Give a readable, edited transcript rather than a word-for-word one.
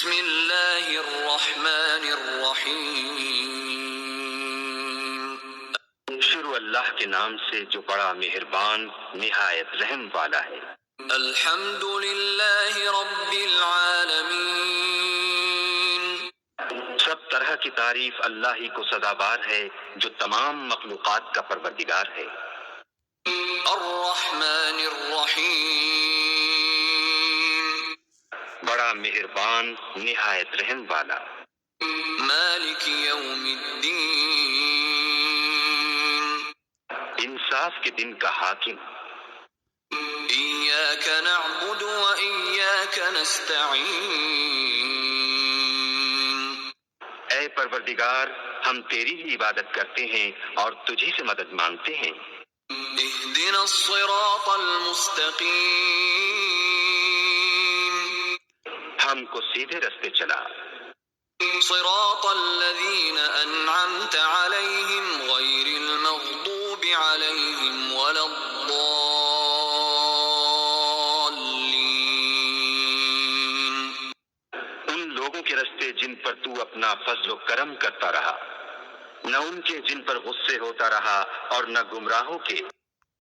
بسم اللہ الرحمن الرحیم۔ شروع اللہ کے نام سے جو بڑا مہربان نہایت رحم والا ہے۔ الحمد للہ رب العالمین۔ سب طرح کی تعریف اللہ ہی کو سزاوار ہے جو تمام مخلوقات کا پروردگار ہے۔ الرحمن الرحیم۔ بڑا مہربان نہایت رحم والا۔ مالک یوم الدین۔ انصاف کے دن کا حاکم۔ ایاک نعبد و ایاک نستعین۔ اے پروردگار، ہم تیری ہی عبادت کرتے ہیں اور تجھی سے مدد مانگتے ہیں۔ اہدنا الصراط المستقیم۔ ہم کو سیدھے رستے چلا۔ صراط الذین انعمت علیہم غیر المغضوب علیہم ولا الضالین۔ ان لوگوں کے رستے جن پر تو اپنا فضل و کرم کرتا رہا، نہ ان کے جن پر غصے ہوتا رہا اور نہ گمراہوں کے